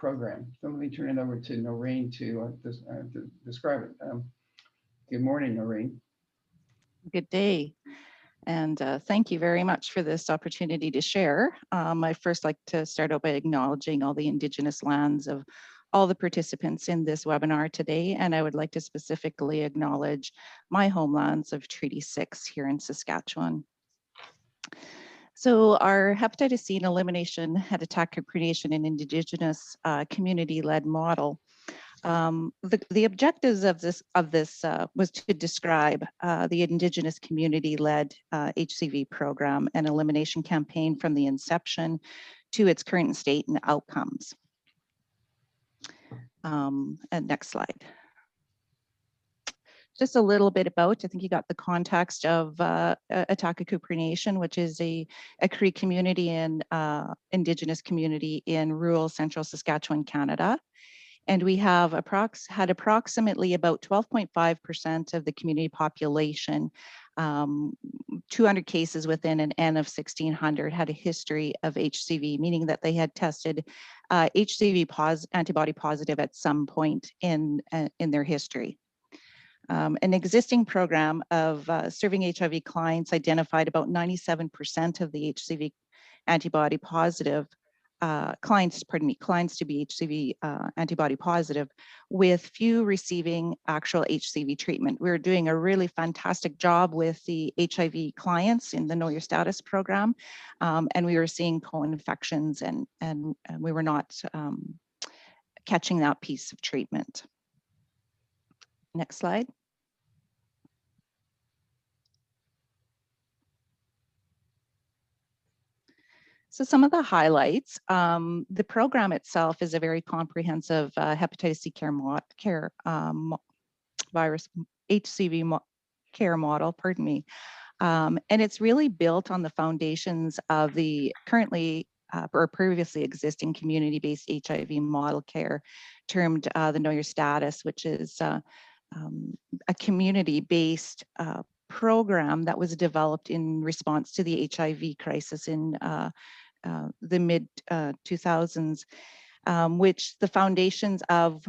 program. So let me turn it over to Noreen to describe it. Good morning, Noreen. Good day. And thank you very much for this opportunity to share. I first like to start out by acknowledging all the Indigenous lands of all the participants in this webinar today. And I would like to specifically acknowledge my homelands of Treaty 6 here in Saskatchewan. So our hepatitis C and elimination Ahtahkakoop Nation and Indigenous community-led model. The objectives of this was to describe the Indigenous community-led HCV program and elimination campaign from the inception to its current state and outcomes. And next slide. Just a little bit about, I think you got the context of Ahtahkakoop Nation, which is a Cree community and Indigenous community in rural central Saskatchewan, Canada. And we have had approximately about 12.5% of the community population, 200 cases within an N of 1,600 had a history of HCV, meaning that they had tested HCV antibody positive at some point in their history. An existing program of serving HIV clients identified about 97% of the HCV antibody positive clients to be HCV antibody positive, with few receiving actual HCV treatment. We're doing a really fantastic job with the HIV clients in the Know Your Status program, and we were seeing co-infections and we were not catching that piece of treatment. Next slide. So some of the highlights, the program itself is a very comprehensive hepatitis C care virus HCV care model, pardon me. And it's really built on the foundations of the currently or previously existing community-based HIV model care termed the Know Your Status, which is a community-based program that was developed in response to the HIV crisis in the mid 2000s, which the foundations of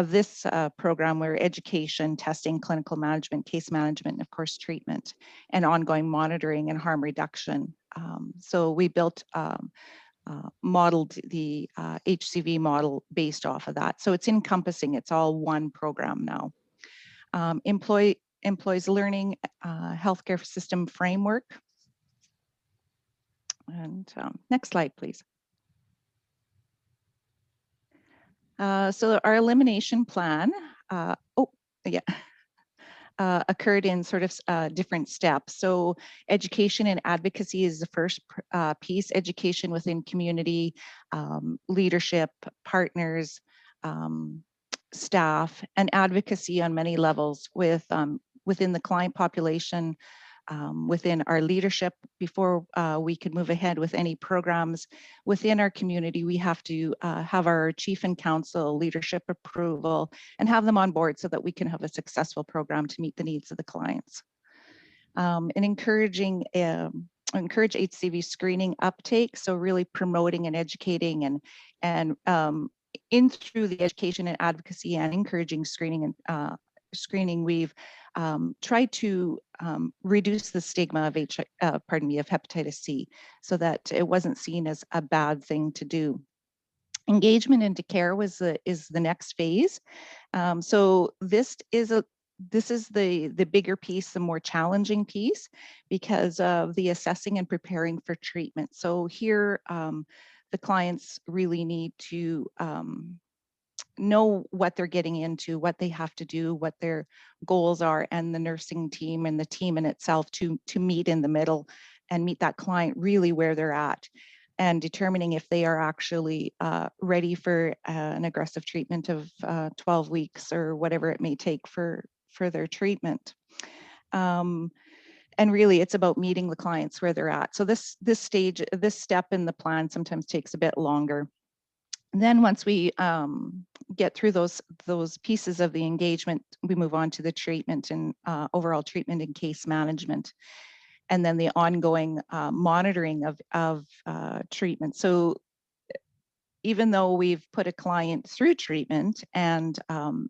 this program were education, testing, clinical management, case management, and of course treatment, and ongoing monitoring and harm reduction. So we built modeled the HCV model based off of that. So it's encompassing, it's all one program now. Employs learning healthcare system framework. And next slide, please. So our elimination plan, occurred in sort of different steps. So education and advocacy is the first piece, education within community, leadership, partners, staff, and advocacy on many levels within the client population, within our leadership. Before we could move ahead with any programs within our community, we have to have our chief and council leadership approval and have them on board so that we can have a successful program to meet the needs of the clients. And encourage HCV screening uptake, so really promoting and educating and in through the education and advocacy and encouraging screening and screening, we've tried to reduce the stigma of hepatitis C, so that it wasn't seen as a bad thing to do. Engagement into care is the next phase. So this is the bigger piece, the more challenging piece, because of the assessing and preparing for treatment. So here, the clients really need to know what they're getting into, what they have to do, what their goals are, and the nursing team and the team in itself to meet in the middle and meet that client really where they're at, and determining if they are actually ready for an aggressive treatment of 12 weeks or whatever it may take for their treatment. And really, it's about meeting the clients where they're at. So this step in the plan sometimes takes a bit longer. And then once we get through those pieces of the engagement, we move on to the treatment and overall treatment and case management, and then the ongoing monitoring of treatment. So even though we've put a client through treatment and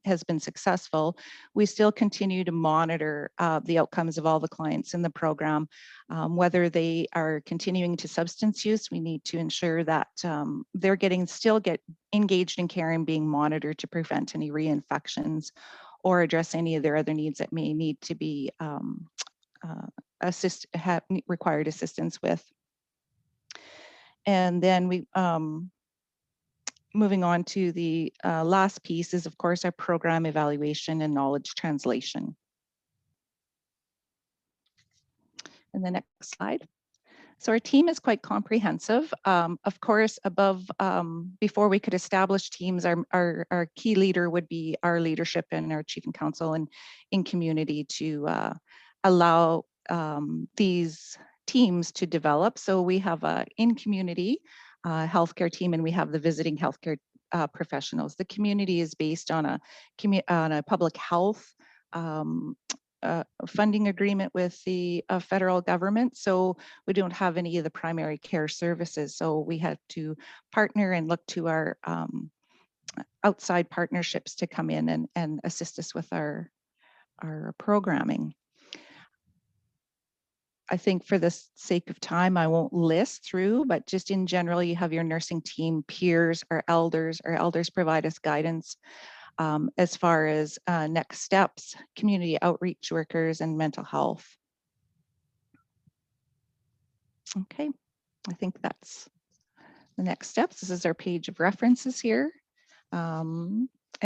has been successful, we still continue to monitor the outcomes of all the clients in the program. Whether they are continuing to substance use, we need to ensure that they're still get engaged in care and being monitored to prevent any reinfections or address any of their other needs that may need to be required assistance with. And then we moving on to the last piece is, of course, our program evaluation and knowledge translation. And the next slide. So our team is quite comprehensive. Of course, before we could establish teams, our key leader would be our leadership and our chief and council and in community to allow these teams to develop. So we have a in community healthcare team, and we have the visiting healthcare professionals. The community is based on a public health funding agreement with the federal government. So we don't have any of the primary care services. So we had to partner and look to our outside partnerships to come in and assist us with our programming. I think for the sake of time, I won't list through, but just in general, you have your nursing team, peers, our elders. Our elders provide us guidance as far as next steps, community outreach workers, and mental health. Okay, I think that's the next steps. This is our page of references here.